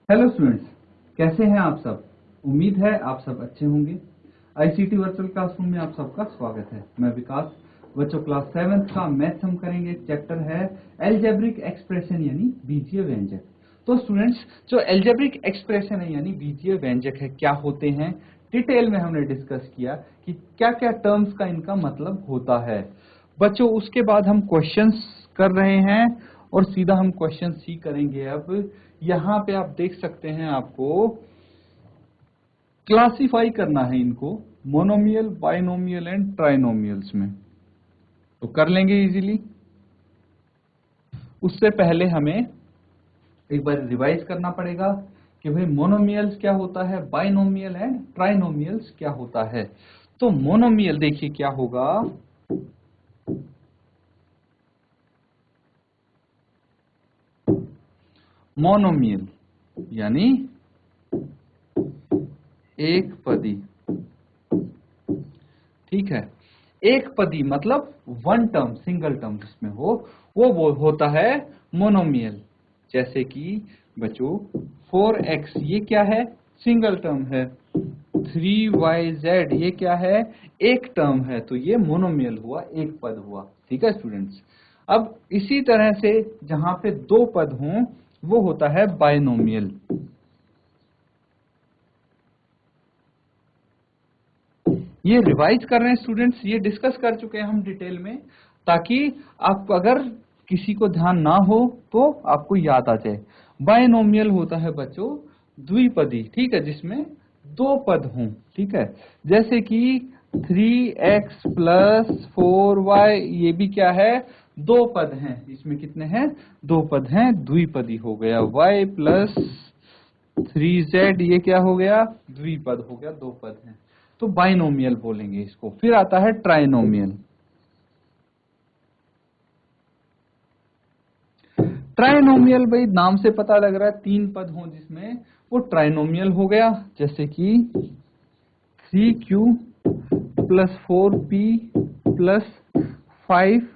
Hello students, कैसे हैं आप सब। उम्मीद है आप सब अच्छे होंगे। आईसीटी वर्चुअल क्लासरूम में आप सबका स्वागत है। मैं विकास। बच्चों, क्लास 7th का मैथ्स हम करेंगे। चैप्टर है एल्जेब्रिक एक्सप्रेशन यानी बीजीय व्यंजक। तो स्टूडेंट्स, जो एल्जेब्रिक एक्सप्रेशन है यानी बीजीय व्यंजक है, क्या होते हैं, डिटेल में हमने डिस्कस किया कि क्या क्या टर्म्स का इनका मतलब होता है। बच्चों, उसके बाद हम क्वेश्चंस कर रहे हैं और सीधा हम क्वेश्चन सी करेंगे। अब यहां पे आप देख सकते हैं, आपको क्लासिफाई करना है इनको मोनोमियल, बाइनोमियल एंड ट्राइनोमियल्स में। तो कर लेंगे इजीली। उससे पहले हमें एक बार रिवाइज करना पड़ेगा कि भाई मोनोमियल्स क्या होता है, बाइनोमियल एंड ट्राइनोमियल्स क्या होता है। तो मोनोमियल देखिए क्या होगा, मोनोमियल यानी एक पदी। ठीक है, एक पदी मतलब वन टर्म, सिंगल टर्म जिसमें हो वो होता है मोनोमियल। जैसे कि बच्चों 4x ये क्या है, सिंगल टर्म है। 3yz ये क्या है, एक टर्म है। तो ये मोनोमियल हुआ, एक पद हुआ। ठीक है स्टूडेंट्स। अब इसी तरह से जहां पे दो पद हों वो होता है बाइनोमियल। ये रिवाइज कर रहे हैं स्टूडेंट्स, ये डिस्कस कर चुके हैं हम डिटेल में, ताकि आपको अगर किसी को ध्यान ना हो तो आपको याद आ जाए। बाइनोमियल होता है बच्चों द्विपदी, ठीक है, जिसमें दो पद हों। ठीक है, जैसे कि 3x प्लस 4y ये भी क्या है, दो पद हैं। इसमें कितने हैं, दो पद हैं, द्विपदी हो गया। y प्लस 3z ये क्या हो गया, द्विपद हो गया, दो पद हैं। तो बाइनोमियल बोलेंगे इसको। फिर आता है ट्राइनोमियल। ट्राइनोमियल भाई नाम से पता लग रहा है तीन पद हों जिसमें, वो ट्राइनोमियल हो गया। जैसे कि 3q plus 4p plus 5pqz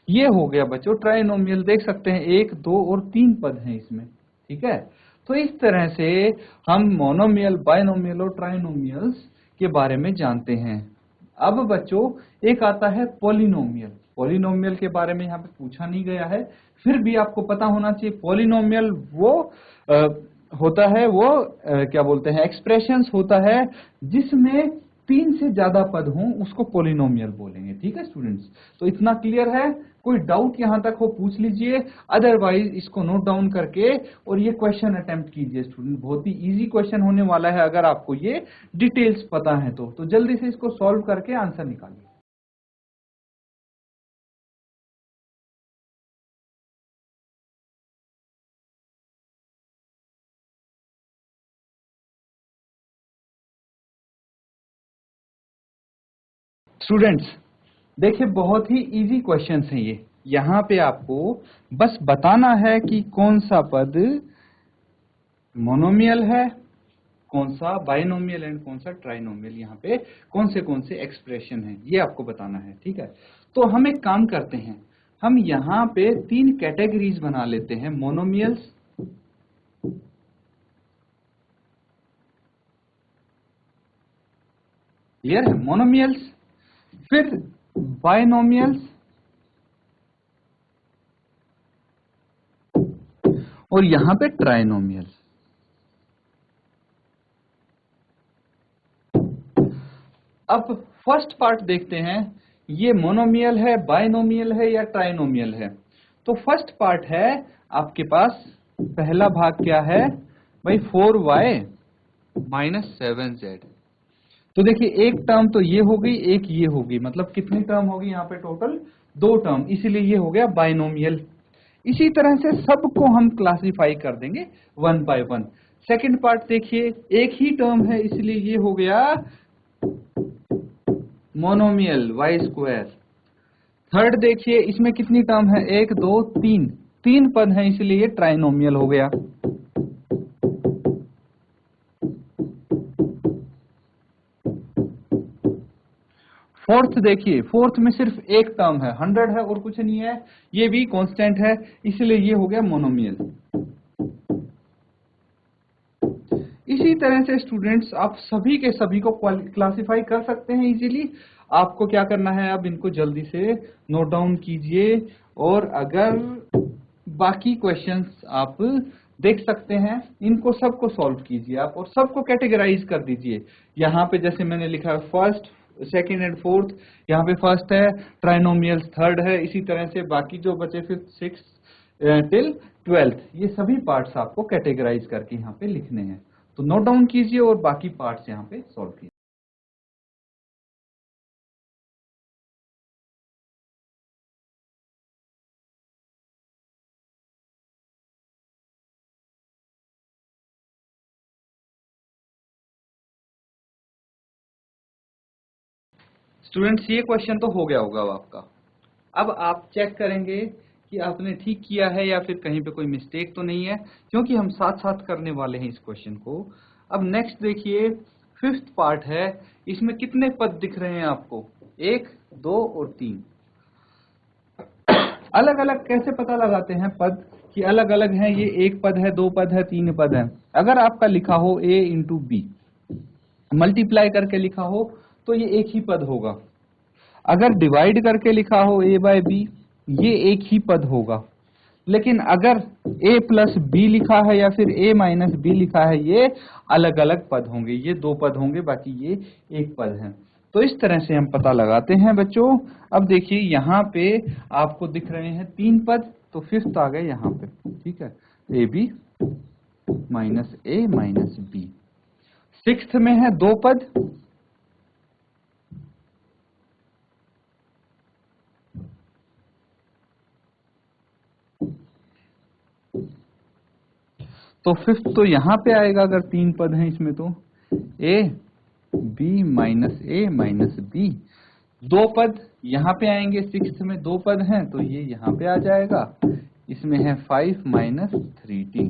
ये हो गया बच्चों ट्राइनोमियल। देख सकते हैं एक, दो और तीन पद हैं इसमें। ठीक है, तो इस तरह से हम मोनोमियल, बाइनोमियल और ट्राइनोमियल्स के बारे में जानते हैं। अब बच्चों एक आता है पॉलिनोमियल। पॉलिनोमियल के बारे में यहाँ पे पूछा नहीं गया है, फिर भी आपको पता होना चाहिए। पॉलिनोमियल वो होता है, वो क्या बोलते हैं, एक्सप्रेशंस होता है जिसमें तीन से ज्यादा पद हों, उसको पॉलिनोमियल बोलेंगे। ठीक है स्टूडेंट्स, तो इतना क्लियर है। कोई डाउट यहां तक हो पूछ लीजिए, अदरवाइज इसको नोट डाउन करके और ये क्वेश्चन अटेम्प्ट कीजिए स्टूडेंट। बहुत ही इजी क्वेश्चन होने वाला है अगर आपको ये डिटेल्स पता है तो जल्दी से इसको सॉल्व करके आंसर निकालिए। स्टूडेंट्स देखिए, बहुत ही इजी क्वेश्चन है ये। यहाँ पे आपको बस बताना है कि कौन सा पद मोनोमियल है, कौन सा बाइनोमियल एंड कौन सा ट्राइनोमियल। यहाँ पे कौन से एक्सप्रेशन है ये आपको बताना है। ठीक है, तो हम एक काम करते हैं, हम यहाँ पे तीन कैटेगरीज बना लेते हैं। मोनोमियल्स, क्लियर है, मोनोमियल्स, फिर बाइनोमियल्स और यहां पे ट्राइनोमियल। अब फर्स्ट पार्ट देखते हैं, ये मोनोमियल है, बाइनोमियल है या ट्राइनोमियल है। तो फर्स्ट पार्ट है आपके पास, पहला भाग क्या है भाई, 4y माइनस 7z। तो देखिए एक टर्म तो ये हो गई, एक ये होगी, मतलब कितनी टर्म होगी यहाँ पे, टोटल दो टर्म, इसीलिए ये हो गया बाइनोमियल। इसी तरह से सबको हम क्लासिफाई कर देंगे one by one. Second part देखिए, एक ही टर्म है इसलिए ये हो गया मोनोमियल, वाई स्क्वायर। थर्ड देखिए, इसमें कितनी टर्म है, एक, दो, तीन, तीन पद हैं इसलिए ये ट्राइनोमियल हो गया। फोर्थ देखिए, फोर्थ में सिर्फ एक टर्म है, 100 है और कुछ नहीं है, ये भी कांस्टेंट है, इसलिए ये हो गया मोनोमियल। इसी तरह से स्टूडेंट्स आप सभी के सभी को क्लासिफाई कर सकते हैं इजीली। आपको क्या करना है, अब इनको जल्दी से नोट डाउन कीजिए, और अगर बाकी क्वेश्चंस आप देख सकते हैं, इनको सबको सॉल्व कीजिए आप, और सबको कैटेगराइज कर दीजिए। यहाँ पे जैसे मैंने लिखा है फर्स्ट, सेकंड एंड फोर्थ, यहाँ पे फर्स्ट है, ट्राइनोमियल्स थर्ड है, इसी तरह से बाकी जो बचे फिफ्थ सिक्स्थ टिल 12th, ये सभी पार्ट्स आपको कैटेगराइज करके यहाँ पे लिखने हैं। तो नोट डाउन कीजिए और बाकी पार्ट्स यहाँ पे सॉल्व कीजिए। स्टूडेंट्स ये क्वेश्चन तो हो गया होगा आपका। अब आप चेक करेंगे कि आपने ठीक किया है या फिर कहीं पे कोई मिस्टेक तो नहीं है, क्योंकि हम साथ साथ करने वाले हैं इस क्वेश्चन को। अब नेक्स्ट देखिए, फिफ्थ पार्ट है, इसमें कितने पद दिख रहे हैं आपको, 1, 2 और 3। अलग अलग कैसे पता लगाते हैं पद कि अलग अलग हैं, ये 1 पद है, 2 पद है, 3 पद है। अगर आपका लिखा हो a इंटू बी, मल्टीप्लाई करके लिखा हो तो ये एक ही पद होगा। अगर डिवाइड करके लिखा हो a बाय बी, ये एक ही पद होगा। लेकिन अगर a प्लस बी लिखा है या फिर a माइनस बी लिखा है, ये अलग अलग पद होंगे, ये 2 पद होंगे, बाकी ये एक पद है। तो इस तरह से हम पता लगाते हैं बच्चों। अब देखिए यहाँ पे आपको दिख रहे हैं 3 पद, तो फिफ्थ आ गए यहाँ पे, ठीक है, A B minus A minus B. Sixth में है 2 पद, तो फिफ्थ तो यहाँ पे आएगा अगर 3 पद हैं इसमें, तो A B minus A minus B. 2 पद यहाँ पे आएंगे, सिक्स्थ में 2 पद हैं तो ये यहाँ पे आ जाएगा, इसमें है 5 माइनस 3t।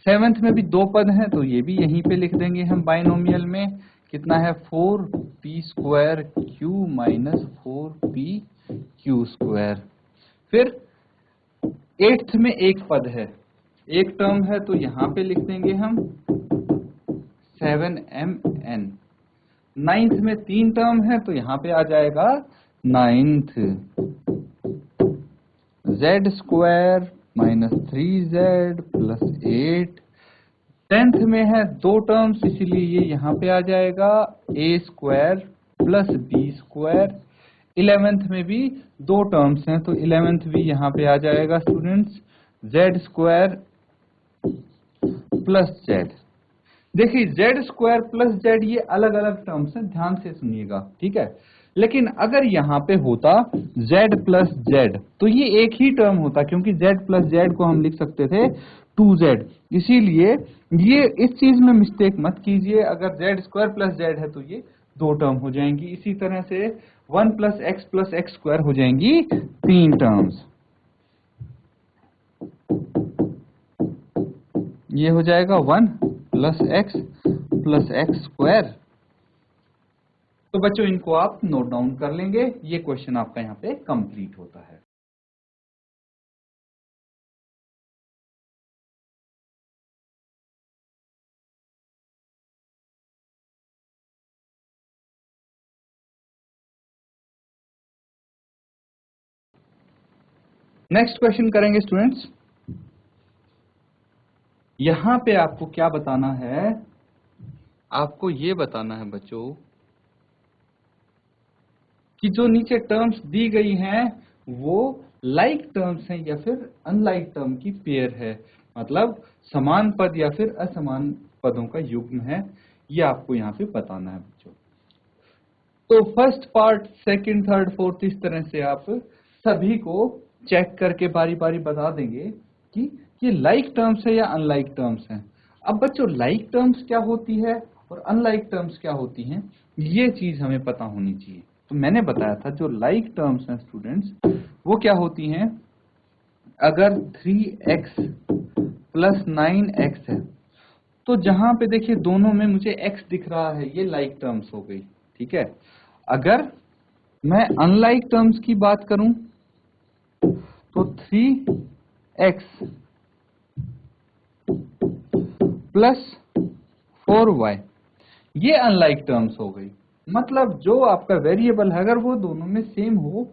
सेवेंथ में भी 2 पद हैं तो ये भी यहीं पे लिख देंगे हम बाइनोमियल में, कितना है 4p square q minus 4p q square. फिर एट्थ में 1 पद है, एक टर्म है तो यहाँ पे लिख देंगे हम 7mn। नाइन्थ में 3 टर्म है तो यहाँ पे आ जाएगा ninth z square minus 3z plus 8। 10th में है 2 टर्म्स, इसीलिए ये यहाँ पे आ जाएगा a square plus b square. 11th में भी 2 टर्म्स हैं तो 11th भी यहाँ पे आ जाएगा students z square plus z। देखिए z स्क्वायर प्लस z ये अलग अलग टर्म्स हैं, ध्यान से सुनिएगा, ठीक है। लेकिन अगर यहाँ पे होता z प्लस z तो ये एक ही टर्म होता, क्योंकि z प्लस z को हम लिख सकते थे 2z। इसीलिए ये इस चीज में मिस्टेक मत कीजिए, अगर z स्क्वायर प्लस z है तो ये 2 टर्म हो जाएंगी। इसी तरह से 1 प्लस एक्स स्क्वायर हो जाएंगी 3 टर्म्स, ये हो जाएगा 1 प्लस एक्स स्क्वायर। तो बच्चों इनको आप नोट डाउन कर लेंगे, ये क्वेश्चन आपका यहाँ पे कंप्लीट होता है। नेक्स्ट क्वेश्चन करेंगे स्टूडेंट्स। यहां पे आपको क्या बताना है, आपको ये बताना है बच्चों कि जो नीचे टर्म्स दी गई हैं वो लाइक टर्म्स हैं या फिर अनलाइक टर्म की पेयर है, मतलब समान पद या फिर असमान पदों का युग्म है, ये आपको यहाँ पे बताना है बच्चों। तो first part, second, third, fourth, इस तरह से आप सभी को चेक करके बारी बारी बता देंगे कि ये लाइक टर्म्स है या अनलाइक टर्म्स हैं। अब बच्चों लाइक टर्म्स क्या होती है और अनलाइक टर्म्स क्या होती हैं, ये चीज हमें पता होनी चाहिए। तो मैंने बताया था जो लाइक टर्म्स हैं स्टूडेंट्स वो क्या होती हैं, अगर 3x प्लस 9x है तो जहां पे देखिए दोनों में मुझे x दिख रहा है, ये लाइक टर्म्स हो गई, ठीक है। अगर मैं अनलाइक टर्म्स की बात करूं तो 3x प्लस 4y, ये अनलाइक टर्म्स हो गई। मतलब जो आपका वेरिएबल है अगर वो दोनों में सेम हो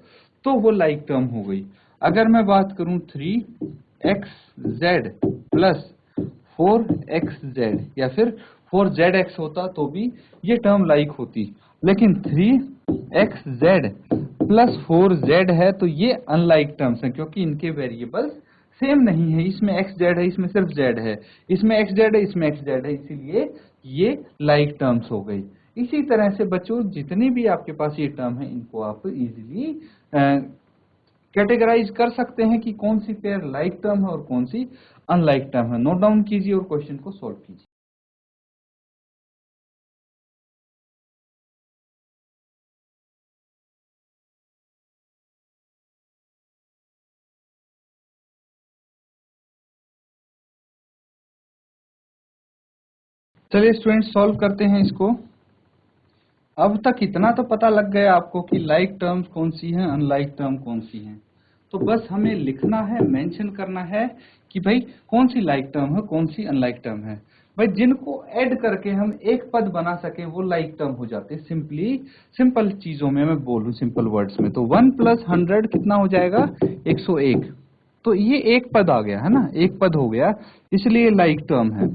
तो वो लाइक टर्म हो गई। अगर मैं बात करूं 3xz प्लस 4xz या फिर 4zx होता तो भी ये टर्म लाइक होती, लेकिन 3xz प्लस 4z है तो ये अनलाइक टर्म्स हैं क्योंकि इनके वेरिएबल्स सेम नहीं है। इसमें xz है, इसमें सिर्फ z है, इसमें xz है, इसमें xz है, इसीलिए ये लाइक टर्म्स हो गई। इसी तरह से बच्चों जितने भी आपके पास ये टर्म है इनको आप इजीली कैटेगराइज कर सकते हैं कि कौन सी पेयर लाइक टर्म है और कौन सी अनलाइक टर्म है। नोट डाउन कीजिए और क्वेश्चन को सॉल्व कीजिए। चलिए स्टूडेंट्स सॉल्व करते हैं इसको। अब तक इतना तो पता लग गया आपको कि लाइक टर्म्स कौन सी हैं, अनलाइक टर्म कौन सी हैं। तो बस हमें लिखना है, मेंशन करना है कि भाई कौन सी लाइक टर्म है, कौन सी अनलाइक टर्म है। भाई जिनको ऐड करके हम एक पद बना सके वो लाइक टर्म हो जाते हैं। सिंपल चीजों में मैं बोलूं, सिंपल वर्ड्स में तो 1 प्लस 100 कितना हो जाएगा, 101। तो ये एक पद आ गया है ना, एक पद हो गया, इसलिए लाइक टर्म है।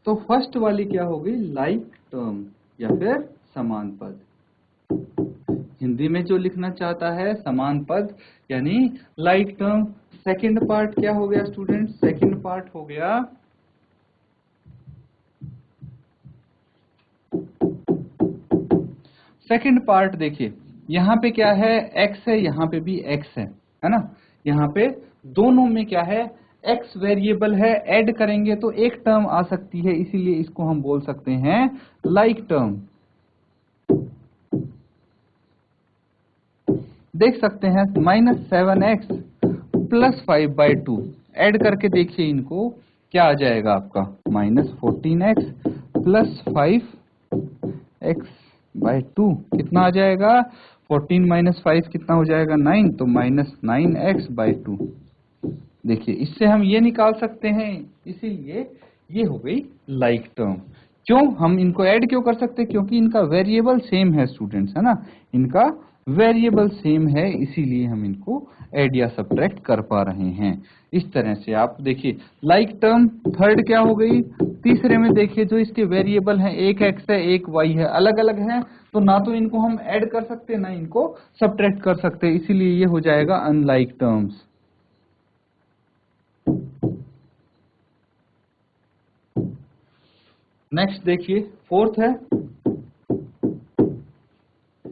तो फर्स्ट वाली क्या हो गई, लाइक टर्म या फिर समान पद। हिंदी में जो लिखना चाहता है समान पद यानी लाइक टर्म। सेकंड पार्ट क्या हो गया स्टूडेंट, सेकंड पार्ट हो गया सेकंड पार्ट। देखिए यहाँ पे क्या है, x है, यहाँ पे भी x है ना। यहाँ पे दोनों में क्या है, x वेरिएबल है, ऐड करेंगे तो एक टर्म आ सकती है, इसीलिए इसको हम बोल सकते हैं लाइक टर्म। देख सकते हैं -7x प्लस 5/2 ऐड करके देखिए इनको, क्या आ जाएगा आपका -14x प्लस 5x/2 कितना आ जाएगा, 14 माइनस 5 कितना हो जाएगा 9, तो -9x/2। देखिए इससे हम ये निकाल सकते हैं, इसीलिए ये हो गई लाइक टर्म। क्यों हम इनको ऐड क्यों कर सकते हैं, क्योंकि इनका वेरिएबल सेम है स्टूडेंट्स, है ना, इनका वेरिएबल सेम है, इसीलिए हम इनको ऐड या सब्ट्रैक्ट कर पा रहे हैं। इस तरह से आप देखिए लाइक टर्म थर्ड क्या हो गई, तीसरे में देखिए जो इसके वेरिएबल हैं, एक x है एक y है, अलग अलग हैं, तो ना तो इनको हम ऐड कर सकते ना इनको सब्ट्रैक्ट कर सकते, इसीलिए ये हो जाएगा अनलाइक टर्म्स। नेक्स्ट देखिए फोर्थ है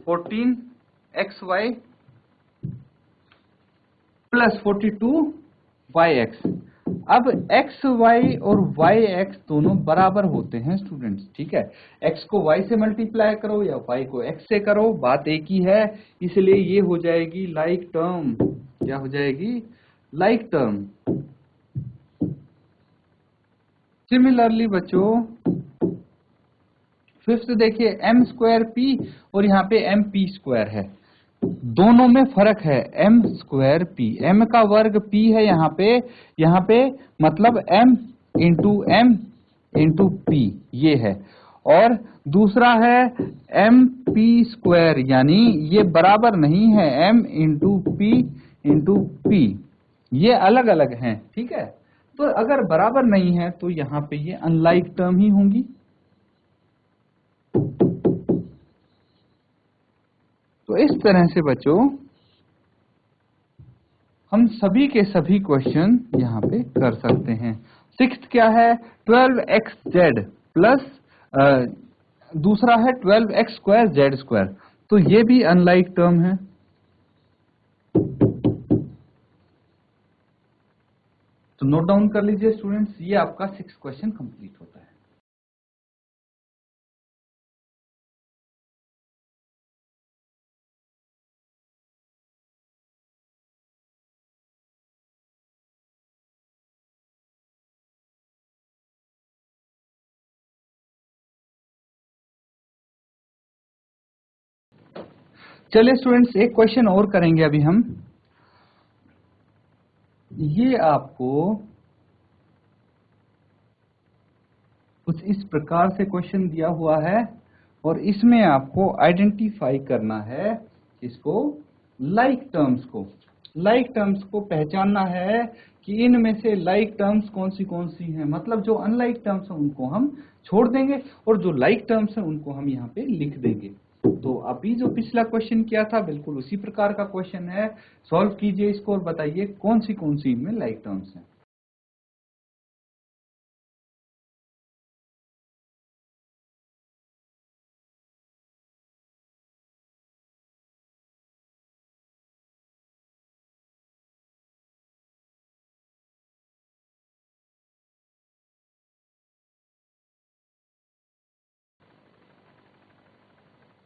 14xy प्लस 42yx। अब x y और y x दोनों बराबर होते हैं स्टूडेंट्स, ठीक है। x को y से मल्टीप्लाई करो या y को x से करो, बात एक ही है, इसलिए ये हो जाएगी लाइक टर्म। क्या हो जाएगी, लाइक टर्म। सिमिलरली बच्चों फिफ्थ देखिए m स्क्वायर p और यहाँ पे m p स्क्वायर है, दोनों में फर्क है, m स्क्वायर p, m का वर्ग p है यहाँ पे मतलब m इंटू p ये है, और दूसरा है m p स्क्वायर, यानी ये बराबर नहीं है, m इंटू p ये अलग अलग हैं, ठीक है। तो अगर बराबर नहीं है तो यहाँ पे ये अनलाइक टर्म ही होंगी। तो इस तरह से बच्चों हम सभी के सभी क्वेश्चन यहाँ पे कर सकते हैं। सिक्स्थ क्या है, 12xz प्लस दूसरा है 12x स्क्वायर जेड स्क्वायर, तो ये भी अनलाइक टर्म है। तो नोट डाउन कर लीजिए स्टूडेंट्स, ये आपका 6 क्वेश्चन कंप्लीट होता है। चलिए स्टूडेंट्स, एक क्वेश्चन और करेंगे अभी हम। ये आपको कुछ इस प्रकार से क्वेश्चन दिया हुआ है और इसमें आपको आइडेंटिफाई करना है इसको, लाइक टर्म्स को पहचानना है कि इनमें से लाइक टर्म्स कौन सी हैं। मतलब जो अनलाइक टर्म्स हैं उनको हम छोड़ देंगे और जो लाइक टर्म्स हैं उनको हम यहाँ पे लिख देंगे। तो अभी जो पिछला क्वेश्चन किया था बिल्कुल उसी प्रकार का क्वेश्चन है। सॉल्व कीजिए इसको और बताइए कौन सी इनमें लाइक टर्म्स हैं।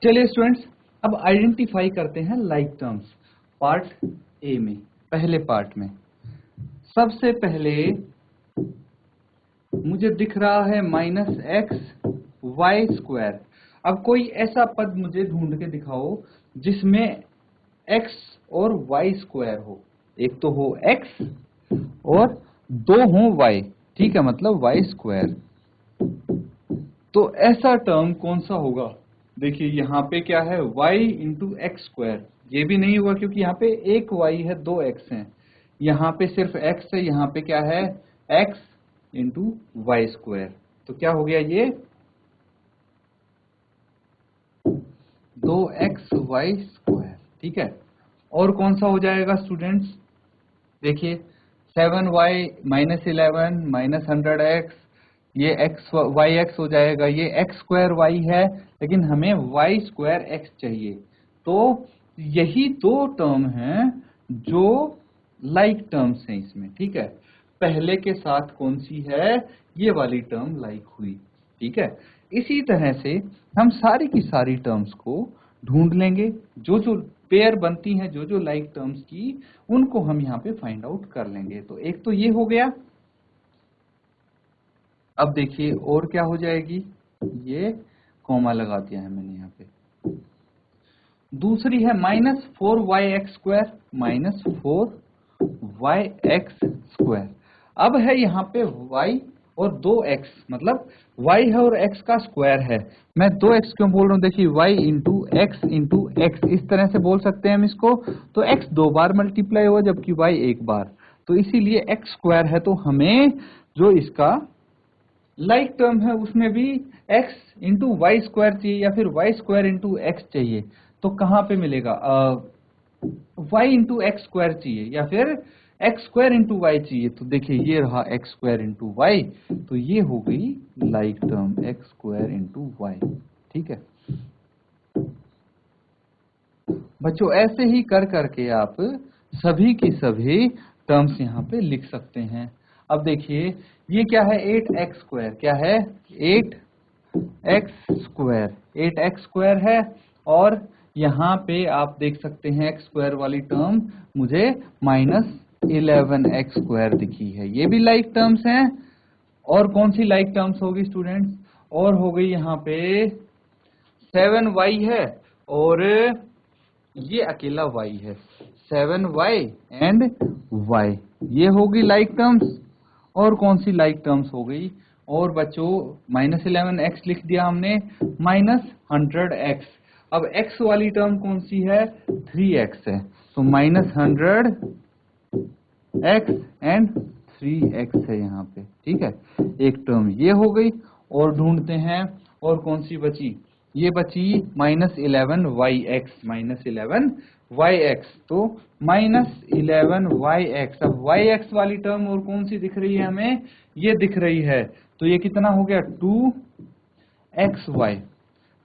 चलिए स्टूडेंट्स, अब आइडेंटिफाई करते हैं लाइक टर्म्स पार्ट ए में। पहले पार्ट में सबसे पहले मुझे दिख रहा है -x(y²). अब कोई ऐसा पद मुझे ढूंढ के दिखाओ जिसमें x और y² हो। एक तो हो x और दो हो y, ठीक है, मतलब y²। तो ऐसा टर्म कौन सा होगा? देखिए यहाँ पे क्या है, y इंटू x²। ये भी नहीं हुआ क्योंकि यहाँ पे एक y है, दो x हैं। यहाँ पे सिर्फ x है, यहाँ पे क्या है, x इंटू y²। तो क्या हो गया ये 2xy², ठीक है। और कौन सा हो जाएगा स्टूडेंट्स? देखिए 7y -11 -100x, ये yx हो जाएगा। ये x²y है लेकिन हमें y²x चाहिए। तो यही दो टर्म हैं जो लाइक टर्म्स हैं इसमें, ठीक है। पहले के साथ कौन सी है, ये वाली टर्म लाइक हुई, ठीक है। इसी तरह से हम सारी की सारी टर्म्स को ढूंढ लेंगे, जो जो पेयर बनती हैं, जो जो लाइक टर्म्स की, उनको हम यहाँ पे फाइंड आउट कर लेंगे। तो एक तो ये हो गया। अब देखिए और क्या हो जाएगी, ये कॉमा लगा दिया है मैंने यहाँ पे। दूसरी है -4yx², -4yx²। अब है यहाँ पे y और 2x, मतलब y है और x का स्क्वायर है। मैं 2x क्यों बोल रहा हूँ? देखिए y इंटू x, इस तरह से बोल सकते हैं हम इसको। तो x 2 बार मल्टीप्लाई हुआ जबकि y एक बार, तो इसीलिए x² है। तो हमें जो इसका लाइक टर्म है उसमें भी x इंटू y² चाहिए या फिर y² इंटू x चाहिए। तो कहाँ पे मिलेगा? y इंटू x² चाहिए या फिर x² इंटू y चाहिए। तो देखिए ये रहा x² इंटू y, तो ये हो गई like term x² into y, ठीक है बच्चों। ऐसे ही कर करके आप सभी की सभी टर्म्स यहाँ पे लिख सकते हैं। अब देखिए ये क्या है, 8x²। क्या है? 8x² है। और यहाँ पे आप देख सकते हैं x² वाली टर्म मुझे -11x² दिखी है। ये भी लाइक टर्म्स हैं। और कौन सी लाइक टर्म्स होगी स्टूडेंट्स? और हो गई यहाँ पे 7y है और ये अकेला y है, 7y एंड y, ये होगी लाइक टर्म्स। और कौन सी लाइक टर्म्स हो गई? और बच्चों -11x लिख दिया हमने, -100x। अब x वाली टर्म कौन सी है? 3x है। तो -100x एंड 3x है यहाँ पे, ठीक है। एक टर्म ये हो गई। और ढूंढते हैं और कौन सी बची? ये बची -11yx, -11yx। तो -11yx। अब yx वाली टर्म और कौन सी दिख रही है हमें? ये दिख रही है। तो ये कितना हो गया? 2xy।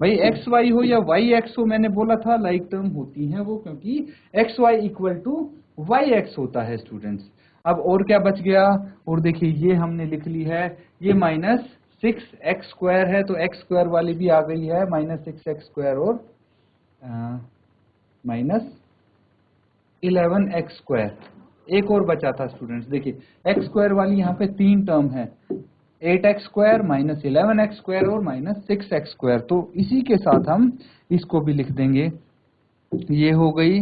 भाई xy हो या yx हो, मैंने बोला था लाइक टर्म होती हैं वो, क्योंकि xy इक्वल टू yx होता है स्टूडेंट्स। अब और क्या बच गया? और देखिए ये हमने लिख ली है, ये -6x² है। तो x² वाली भी आ गई है, -6x² और -11x²। एक और बचा था स्टूडेंट्स, देखिए x² वाली यहाँ पे 3 टर्म है, 8x², -11x² और -6x²। तो इसी के साथ हम इसको भी लिख देंगे, ये हो गई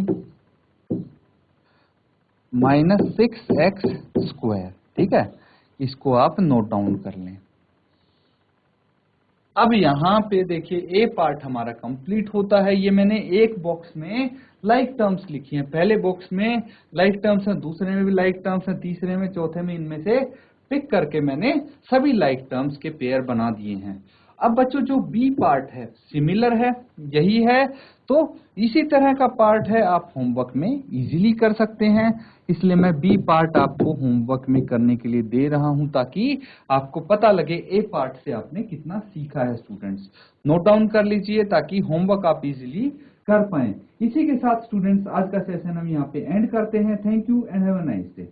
-6x²। ठीक है, इसको आप नोट डाउन कर लें। अब यहां पे देखिए ए पार्ट हमारा कंप्लीट होता है। ये मैंने एक बॉक्स में लाइक टर्म्स लिखी हैं, पहले बॉक्स में लाइक टर्म्स हैं, दूसरे में भी लाइक टर्म्स हैं, तीसरे में, चौथे में, इनमें से पिक करके मैंने सभी लाइक टर्म्स के पेयर बना दिए हैं। अब बच्चों जो बी पार्ट है सिमिलर है, यही है, तो इसी तरह का पार्ट है, आप होमवर्क में इजीली कर सकते हैं। इसलिए मैं बी पार्ट आपको होमवर्क में करने के लिए दे रहा हूं ताकि आपको पता लगे ए पार्ट से आपने कितना सीखा है। स्टूडेंट्स नोट डाउन कर लीजिए ताकि होमवर्क आप इजीली कर पाए। इसी के साथ स्टूडेंट्स आज का सेशन हम यहाँ पे एंड करते हैं। Thank you and have a nice day.